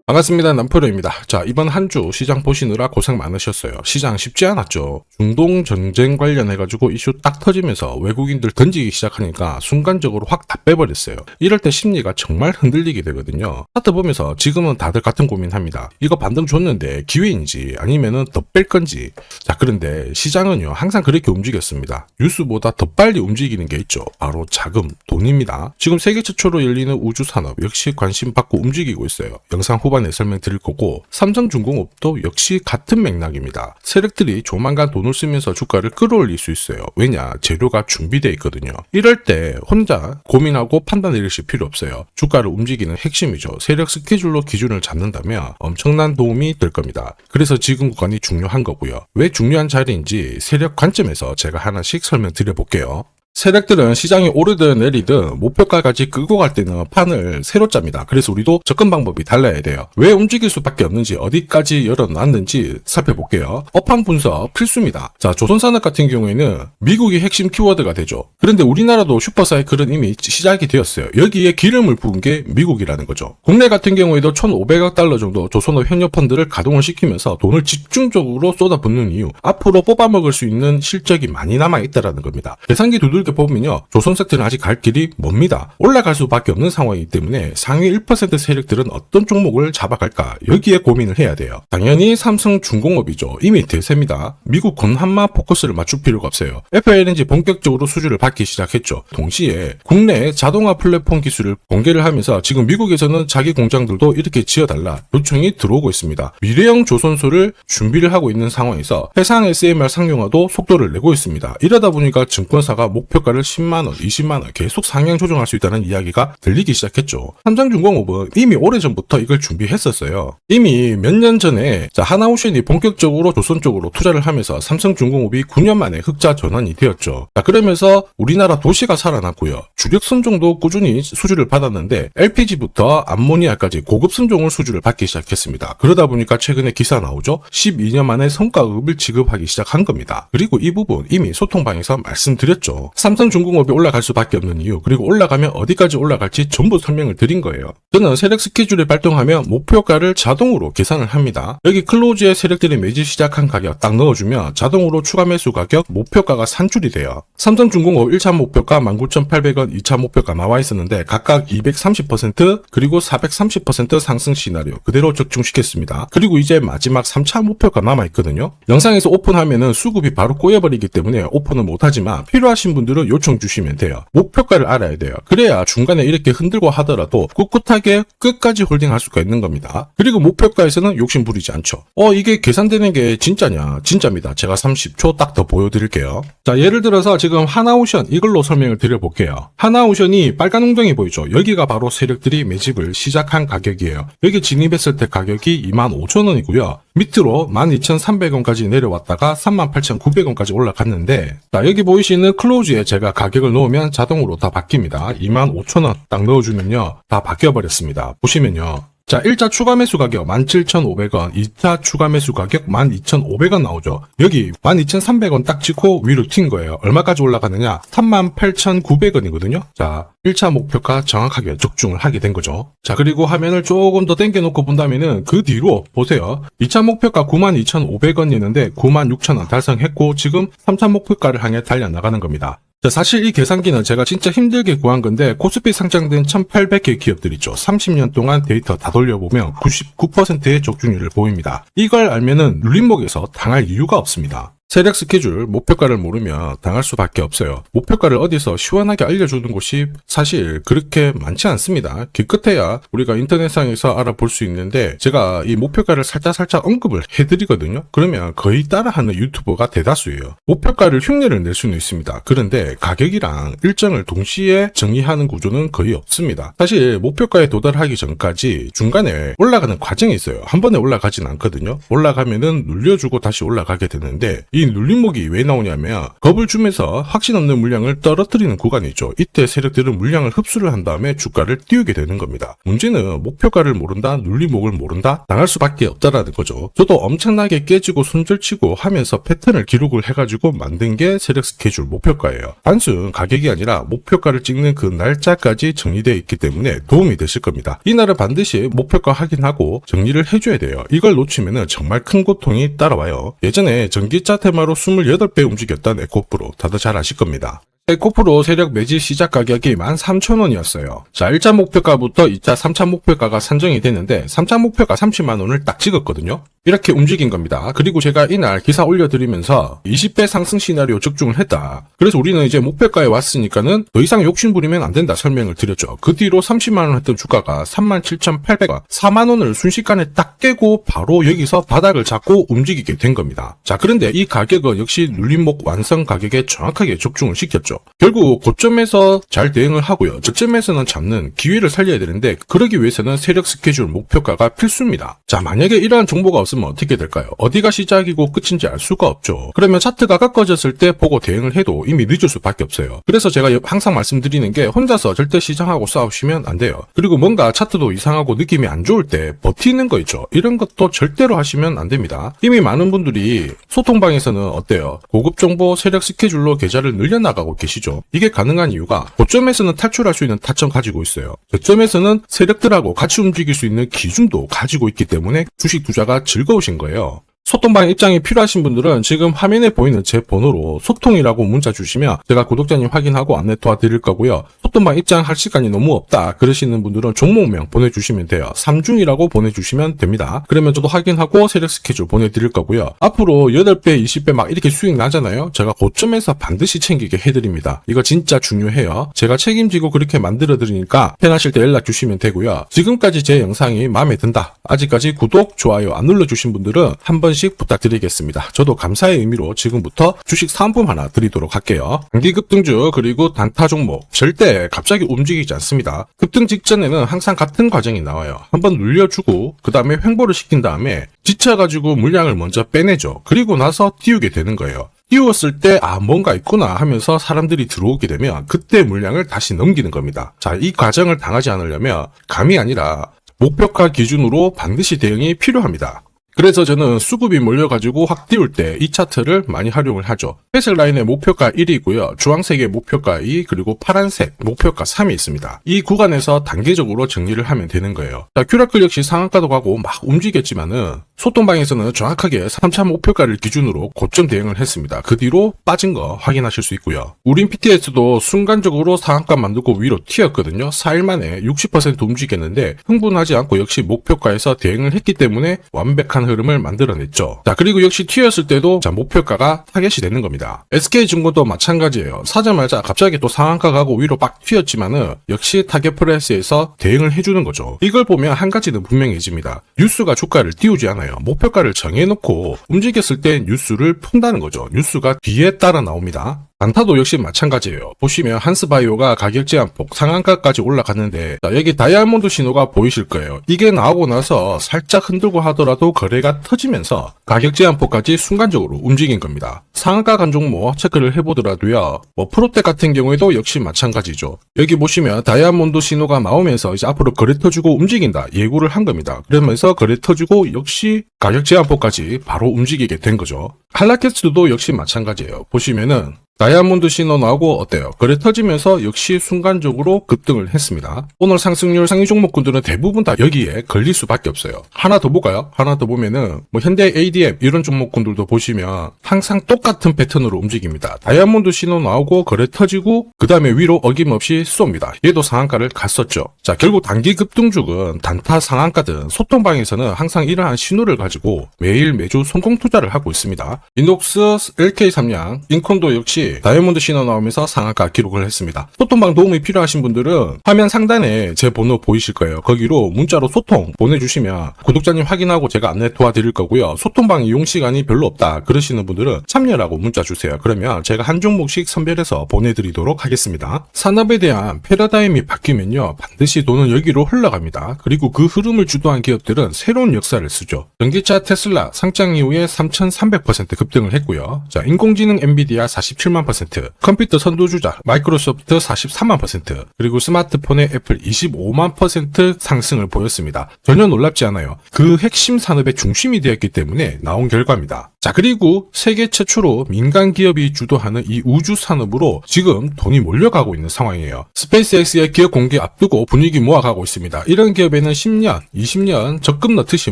반갑습니다. 남프로입니다. 자, 이번 한 주 시장 보시느라 고생 많으셨어요. 시장 쉽지 않았죠. 중동 전쟁 관련해가지고 이슈 딱 터지면서 외국인들 던지기 시작하니까 순간적으로 확 다 빼버렸어요. 이럴 때 심리가 정말 흔들리게 되거든요. 차트 보면서 지금은 다들 같은 고민합니다. 이거 반등 줬는데 기회인지 아니면은 더 뺄 건지. 자, 그런데 시장은요 항상 그렇게 움직였습니다. 뉴스보다 더 빨리 움직이는 게 있죠. 바로 자금, 돈입니다. 지금 세계 최초로 열리는 우주산업 역시 관심 받고 움직이고 있어요. 영상 후반에 설명드릴 거고, 삼성중공업도 역시 같은 맥락입니다. 세력들이 조만간 돈을 쓰면서 주가를 끌어올릴 수 있어요. 왜냐? 재료가 준비되어 있거든요. 이럴 때 혼자 고민하고 판단 내리실 필요 없어요. 주가를 움직이는 핵심이죠. 세력 스케줄로 기준을 잡는다면 엄청난 도움이 될 겁니다. 그래서 지금 구간이 중요한 거고요. 왜 중요한 자리인지 세력 관점에서 제가 하나씩 설명드려 볼게요. 세력들은 시장이 오르든 내리든 목표가까지 끌고 갈 때는 판을 새로 짭니다. 그래서 우리도 접근 방법이 달라야 돼요. 왜 움직일 수밖에 없는지, 어디까지 열어놨는지 살펴볼게요. 업황 분석 필수입니다. 자, 조선산업 같은 경우에는 미국이 핵심 키워드가 되죠. 그런데 우리나라도 슈퍼사이클은 이미 시작이 되었어요. 여기에 기름을 부은 게 미국이라는 거죠. 국내 같은 경우에도 1,500억 달러 정도 조선업 현역 펀드를 가동을 시키면서 돈을 집중적으로 쏟아붓는 이유, 앞으로 뽑아먹을 수 있는 실적이 많이 남아있다는 겁니다. 계산기 두들겨 보면요, 조선 섹터는 아직 갈 길이 멉니다. 올라갈 수밖에 없는 상황이기 때문에 상위 1% 세력들은 어떤 종목을 잡아갈까, 여기에 고민을 해야 돼요. 당연히 삼성중공업이죠. 이미 대세입니다. 미국 건한마 포커스를 맞출 필요가 없어요. FLNG 본격적으로 수주를 받기 시작했죠. 동시에 국내 자동화 플랫폼 기술을 공개를 하면서 지금 미국에서는 자기 공장들도 이렇게 지어달라 요청이 들어오고 있습니다. 미래형 조선소를 준비를 하고 있는 상황에서 해상 SMR 상용화도 속도를 내고 있습니다. 이러다 보니까 증권사가 목표가를 10만원, 20만원 계속 상향 조정할 수 있다는 이야기가 들리기 시작했죠. 삼성중공업은 이미 오래전부터 이걸 준비했었어요. 이미 몇 년 전에 하나오션이 본격적으로 조선 쪽으로 투자를 하면서 삼성중공업이 9년 만에 흑자 전환이 되었죠. 자, 그러면서 우리나라 도시가 살아났고요. 주력 선종도 꾸준히 수주를 받았는데 LPG부터 암모니아까지 고급 선종을 수주를 받기 시작했습니다. 그러다 보니까 최근에 기사 나오죠. 12년 만에 성과급을 지급하기 시작한 겁니다. 그리고 이 부분 이미 소통방에서 말씀드렸죠. 삼성중공업이 올라갈 수밖에 없는 이유, 그리고 올라가면 어디까지 올라갈지 전부 설명을 드린 거예요. 저는 세력 스케줄이 발동하면 목표가를 자동으로 계산을 합니다. 여기 클로즈에 세력들이 매집 시작한 가격 딱 넣어주면 자동으로 추가 매수 가격 목표가가 산출이 돼요. 삼성중공업 1차 목표가 19,800원, 2차 목표가 나와 있었는데 각각 230% 그리고 430% 상승 시나리오 그대로 적중시켰습니다. 그리고 이제 마지막 3차 목표가 남아있거든요. 영상에서 오픈하면은 수급이 바로 꼬여버리기 때문에 오픈은 못하지만 필요하신 분들은 요청 주시면 돼요. 목표가를 알아야 돼요. 그래야 중간에 이렇게 흔들고 하더라도 꿋꿋하게 끝까지 홀딩할 수가 있는 겁니다. 그리고 목표가에서는 욕심 부리지 않죠. 이게 계산되는 게 진짜냐? 진짜입니다. 제가 30초 딱 더 보여드릴게요. 자, 예를 들어서 지금 하나오션 이걸로 설명을 드려볼게요. 하나오션이 빨간 웅덩이 보이죠? 여기가 바로 세력들이 매집을 시작한 가격이에요. 여기 진입했을 때 가격이 25,000원이고요. 밑으로 12,300원까지 내려왔다가 38,900원까지 올라갔는데, 자, 여기 보이시는 클로즈에 제가 가격을 넣으면 자동으로 다 바뀝니다. 25,000원 딱 넣어주면요, 다 바뀌어버렸습니다. 보시면요. 자, 1차 추가 매수 가격 17,500원, 2차 추가 매수 가격 12,500원 나오죠. 여기 12,300원 딱 찍고 위로 튄 거예요. 얼마까지 올라가느냐? 38,900원이거든요. 자, 1차 목표가 정확하게 적중을 하게 된 거죠. 자, 그리고 화면을 조금 더 당겨놓고 본다면은 그 뒤로 보세요. 2차 목표가 92,500원이었는데 96,000원 달성했고 지금 3차 목표가를 향해 달려나가는 겁니다. 자, 사실 이 계산기는 제가 진짜 힘들게 구한 건데 코스피 상장된 1800개 기업들 있죠. 30년 동안 데이터 다 돌려보면 99%의 적중률을 보입니다. 이걸 알면은 눌림목에서 당할 이유가 없습니다. 세력 스케줄, 목표가를 모르면 당할 수밖에 없어요. 목표가를 어디서 시원하게 알려주는 곳이 사실 그렇게 많지 않습니다. 기껏해야 우리가 인터넷상에서 알아볼 수 있는데 제가 이 목표가를 살짝 언급을 해드리거든요. 그러면 거의 따라하는 유튜버가 대다수예요. 목표가를 흉내를 낼 수는 있습니다. 그런데 가격이랑 일정을 동시에 정의하는 구조는 거의 없습니다. 사실 목표가에 도달하기 전까지 중간에 올라가는 과정이 있어요. 한 번에 올라가진 않거든요. 올라가면은 눌려주고 다시 올라가게 되는데 이 이 눌림목이 왜 나오냐면 겁을 주면서 확신 없는 물량을 떨어뜨리는 구간이죠. 이때 세력들은 물량을 흡수를 한 다음에 주가를 띄우게 되는 겁니다. 문제는 목표가를 모른다, 눌림목을 모른다, 당할 수밖에 없다라는 거죠. 저도 엄청나게 깨지고 손절치고 하면서 패턴을 기록을 해가지고 만든 게 세력 스케줄 목표가예요. 단순 가격이 아니라 목표가를 찍는 그 날짜까지 정리되어 있기 때문에 도움이 되실 겁니다. 이날은 반드시 목표가 확인하고 정리를 해줘야 돼요. 이걸 놓치면 정말 큰 고통이 따라와요. 예전에 전기차 테마로 28배 움직였던 에코프로 다들 잘 아실 겁니다. 에코프로 세력 매집 시작 가격이 13,000원이었어요. 자, 1차 목표가부터 2차, 3차 목표가가 산정이 됐는데 3차 목표가 30만원을 딱 찍었거든요. 이렇게 움직인 겁니다. 그리고 제가 이날 기사 올려드리면서 20배 상승 시나리오 적중을 했다. 그래서 우리는 이제 목표가에 왔으니까는 더 이상 욕심부리면 안 된다 설명을 드렸죠. 그 뒤로 30만원 했던 주가가 37,800원, 4만원을 순식간에 딱 깨고 바로 여기서 바닥을 잡고 움직이게 된 겁니다. 자, 그런데 이 가격은 역시 눌림목 완성 가격에 정확하게 적중을 시켰죠. 결국 고점에서 잘 대응을 하고요. 저점에서는 잡는 기회를 살려야 되는데 그러기 위해서는 세력 스케줄 목표가가 필수입니다. 자, 만약에 이러한 정보가 없으면 어떻게 될까요? 어디가 시작이고 끝인지 알 수가 없죠. 그러면 차트가 꺾어졌을 때 보고 대응을 해도 이미 늦을 수밖에 없어요. 그래서 제가 항상 말씀드리는 게 혼자서 절대 시장하고 싸우시면 안 돼요. 그리고 뭔가 차트도 이상하고 느낌이 안 좋을 때 버티는 거 있죠. 이런 것도 절대로 하시면 안 됩니다. 이미 많은 분들이 소통방에서는 어때요? 고급 정보 세력 스케줄로 계좌를 늘려나가고 계시죠. 이게 가능한 이유가 고점에서는 탈출할 수 있는 타점 가지고 있어요. 저점에서는 세력들하고 같이 움직일 수 있는 기준도 가지고 있기 때문에 주식 투자가 즐거우신 거예요. 소통방 입장이 필요하신 분들은 지금 화면에 보이는 제 번호로 소통이라고 문자 주시면 제가 구독자님 확인하고 안내 도와드릴 거고요. 소통방 입장할 시간이 너무 없다 그러시는 분들은 종목명 보내주시면 돼요. 3중이라고 보내주시면 됩니다. 그러면 저도 확인하고 세력 스케줄 보내드릴 거고요. 앞으로 8배, 20배 막 이렇게 수익 나잖아요. 제가 고점에서 반드시 챙기게 해드립니다. 이거 진짜 중요해요. 제가 책임지고 그렇게 만들어드리니까 편하실 때 연락 주시면 되고요. 지금까지 제 영상이 마음에 든다. 아직까지 구독, 좋아요 안 눌러주신 분들은 한번 부탁드리겠습니다. 저도 감사의 의미로 지금부터 주식 상품 하나 드리도록 할게요. 단기 급등주 그리고 단타 종목 절대 갑자기 움직이지 않습니다. 급등 직전에는 항상 같은 과정이 나와요. 한번 눌려주고 그 다음에 횡보를 시킨 다음에 지쳐가지고 물량을 먼저 빼내죠. 그리고 나서 띄우게 되는 거예요. 띄웠을 때 뭔가 있구나 하면서 사람들이 들어오게 되면 그때 물량을 다시 넘기는 겁니다. 자, 이 과정을 당하지 않으려면 감이 아니라 목표가 기준으로 반드시 대응이 필요합니다. 그래서 저는 수급이 몰려가지고 확 띄울 때 이 차트를 많이 활용을 하죠. 회색 라인의 목표가 1이고요. 주황색의 목표가 2 그리고 파란색 목표가 3이 있습니다. 이 구간에서 단계적으로 정리를 하면 되는 거예요. 자, 큐라클 역시 상한가도 가고 막 움직였지만은 소통방에서는 정확하게 3차 목표가를 기준으로 고점 대응을 했습니다. 그 뒤로 빠진 거 확인하실 수 있고요. 우린 PTS도 순간적으로 상한가 만들고 위로 튀었거든요. 4일 만에 60% 움직였는데 흥분하지 않고 역시 목표가에서 대응을 했기 때문에 완벽한 흐름을 만들어냈죠. 자, 그리고 역시 튀었을 때도 자, 목표가가 타겟이 되는 겁니다. SK증권도 마찬가지예요. 사자마자 갑자기 또 상한가 가고 위로 막 튀었지만은 역시 타겟 프라이스에서 대응을 해주는 거죠. 이걸 보면 한 가지는 분명해집니다. 뉴스가 주가를 띄우지 않아요. 목표가를 정해놓고 움직였을 때 뉴스를 푼다는 거죠. 뉴스가 뒤에 따라 나옵니다. 단타도 역시 마찬가지예요. 보시면 한스바이오가 가격 제한폭 상한가까지 올라갔는데 자, 여기 다이아몬드 신호가 보이실 거예요. 이게 나오고 나서 살짝 흔들고 하더라도 거래가 터지면서 가격 제한폭까지 순간적으로 움직인 겁니다. 상한가 간 종목 체크를 해보더라도요. 프로텍 같은 경우에도 역시 마찬가지죠. 여기 보시면 다이아몬드 신호가 나오면서 이제 앞으로 거래 터지고 움직인다 예고를 한 겁니다. 그러면서 거래 터지고 역시 가격 제한폭까지 바로 움직이게 된 거죠. 한라캐스트도 역시 마찬가지예요. 보시면은 다이아몬드 신호 나오고 어때요? 거래 터지면서 역시 순간적으로 급등을 했습니다. 오늘 상승률 상위 종목군들은 대부분 다 여기에 걸릴 수밖에 없어요. 하나 더 볼까요? 하나 더 보면은 현대 ADM 이런 종목군들도 보시면 항상 똑같은 패턴으로 움직입니다. 다이아몬드 신호 나오고 거래 터지고 그 다음에 위로 어김없이 쏩니다. 얘도 상한가를 갔었죠. 자, 결국 단기 급등주는 단타 상한가든 소통방에서는 항상 이러한 신호를 가지고 매일 매주 성공 투자를 하고 있습니다. 이녹스, LK삼양, 인콘도 역시 다시 다이아몬드 신호 나오면서 상한가 기록을 했습니다. 소통방 도움이 필요하신 분들은 화면 상단에 제 번호 보이실 거예요. 거기로 문자로 소통 보내주시면 구독자님 확인하고 제가 안내 도와드릴 거고요. 소통방 이용 시간이 별로 없다 그러시는 분들은 참여라고 문자 주세요. 그러면 제가 한 종목씩 선별해서 보내드리도록 하겠습니다. 산업에 대한 패러다임이 바뀌면요, 반드시 돈은 여기로 흘러갑니다. 그리고 그 흐름을 주도한 기업들은 새로운 역사를 쓰죠. 전기차 테슬라 상장 이후에 3,300% 급등을 했고요. 자, 인공지능 엔비디아 47만 %, 컴퓨터 선두주자 마이크로소프트 43만 %, 그리고 스마트폰의 애플 25만 % 상승을 보였습니다. 전혀 놀랍지 않아요. 그 핵심 산업의 중심이 되었기 때문에 나온 결과입니다. 자, 그리고 세계 최초로 민간 기업이 주도하는 이 우주 산업으로 지금 돈이 몰려가고 있는 상황이에요. 스페이스X의 기업 공개 앞두고 분위기 모아가고 있습니다. 이런 기업에는 10년, 20년 적금 넣듯이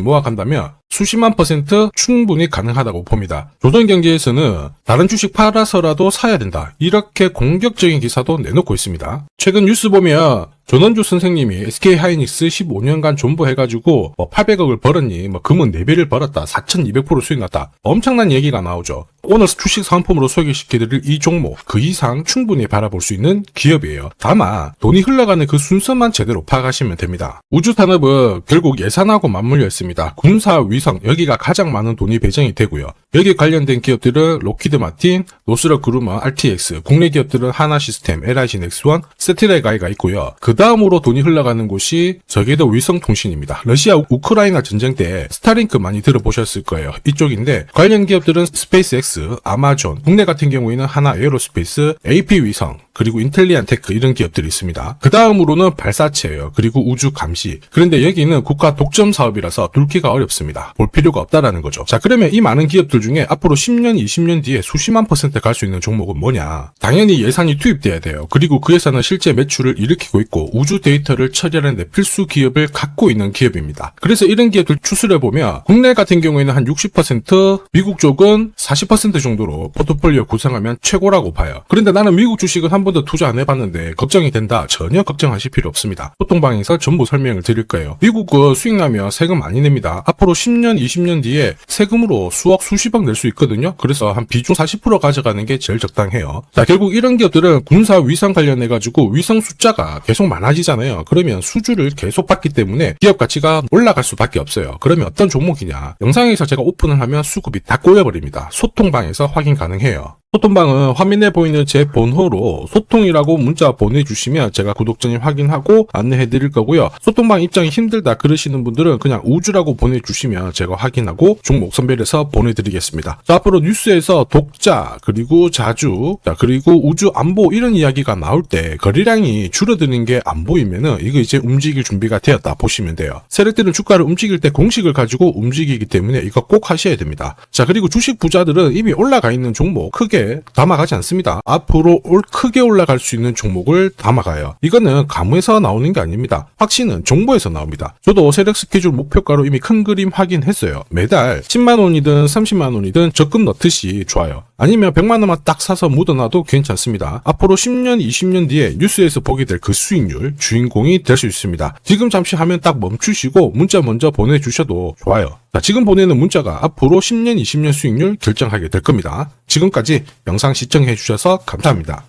모아간다면 수십만 % 충분히 가능하다고 봅니다. 조선경제에서는 다른 주식 팔아서라도 사야 된다, 이렇게 공격적인 기사도 내놓고 있습니다. 최근 뉴스 보면 전원주 선생님이 SK하이닉스 15년간 존버해가지고 800억을 벌었니, 금은 4배를 벌었다, 4200% 수익 났다, 엄청난 얘기가 나오죠. 오늘 주식 상품으로 소개시켜드릴 이 종목 그 이상 충분히 바라볼 수 있는 기업이에요. 다만 돈이 흘러가는 그 순서만 제대로 파악하시면 됩니다. 우주산업은 결국 예산하고 맞물려 있습니다. 군사 위성, 여기가 가장 많은 돈이 배정이 되고요. 여기 관련된 기업들은 로키드 마틴, 노스럽 그루먼, RTX, 국내 기업들은 하나시스템, LIG 넥스원, 세티라이가이가 있고요. 그 다음으로 돈이 흘러가는 곳이 저궤도 위성통신입니다. 러시아 우크라이나 전쟁 때 스타링크 많이 들어보셨을 거예요. 이쪽인데 관련 기업들은 스페이스X, 아마존, 국내 같은 경우에는 하나 에어로스페이스, AP위성, 그리고 인텔리안테크, 이런 기업들이 있습니다. 그 다음으로는 발사체예요. 그리고 우주 감시. 그런데 여기는 국가 독점 사업이라서 뚫기가 어렵습니다. 볼 필요가 없다라는 거죠. 자, 그러면 이 많은 기업들 중에 앞으로 10년, 20년 뒤에 수십만 % 갈 수 있는 종목은 뭐냐? 당연히 예산이 투입돼야 돼요. 그리고 그 예산은 실제 매출을 일으키고 있고 우주 데이터를 처리하는 데 필수 기업을 갖고 있는 기업입니다. 그래서 이런 기업들 추스려보면 국내 같은 경우에는 한 60%, 미국 쪽은 40% 정도로 포트폴리오 구성하면 최고라고 봐요. 그런데 나는 미국 주식은 한 번도 투자 안 해봤는데 걱정이 된다. 전혀 걱정하실 필요 없습니다. 소통방에서 전부 설명을 드릴 거예요. 미국은 수익 나면 세금 많이 냅니다. 앞으로 10년, 20년 뒤에 세금으로 수억, 수십억 낼 수 있거든요. 그래서 한 비중 40% 가져가는 게 제일 적당해요. 자, 결국 이런 기업들은 군사 위성 관련해가지고 위성 숫자가 계속 많아지잖아요. 그러면 수주를 계속 받기 때문에 기업 가치가 올라갈 수밖에 없어요. 그러면 어떤 종목이냐? 영상에서 제가 오픈을 하면 수급이 다 꼬여버립니다. 소통방에서 확인 가능해요. 소통방은 화면에 보이는 제 번호로 소통이라고 문자 보내주시면 제가 구독자님 확인하고 안내해 드릴 거고요. 소통방 입장이 힘들다 그러시는 분들은 그냥 우주라고 보내주시면 제가 확인하고 종목 선별해서 보내드리겠습니다. 자, 앞으로 뉴스에서 독자, 그리고 자주, 자, 그리고 우주 안보, 이런 이야기가 나올 때 거래량이 줄어드는 게 안 보이면은 이거 이제 움직일 준비가 되었다 보시면 돼요. 세력들은 주가를 움직일 때 공식을 가지고 움직이기 때문에 이거 꼭 하셔야 됩니다. 자, 그리고 주식 부자들은 이미 올라가 있는 종목 크게 담아가지 않습니다. 앞으로 크게 올라갈 수 있는 종목을 담아가요. 이거는 감에서 나오는 게 아닙니다. 확신은 정보에서 나옵니다. 저도 세력 스케줄 목표가로 이미 큰 그림 확인했어요. 매달 10만 원이든 30만 원이든 적금 넣듯이 좋아요. 아니면 100만 원만 딱 사서 묻어놔도 괜찮습니다. 앞으로 10년, 20년 뒤에 뉴스에서 보게 될 그 수익률 주인공이 될 수 있습니다. 지금 잠시 화면 딱 멈추시고 문자 먼저 보내주셔도 좋아요. 자, 지금 보내는 문자가 앞으로 10년, 20년 수익률 결정하게 될 겁니다. 지금까지 영상 시청해 주셔서 감사합니다.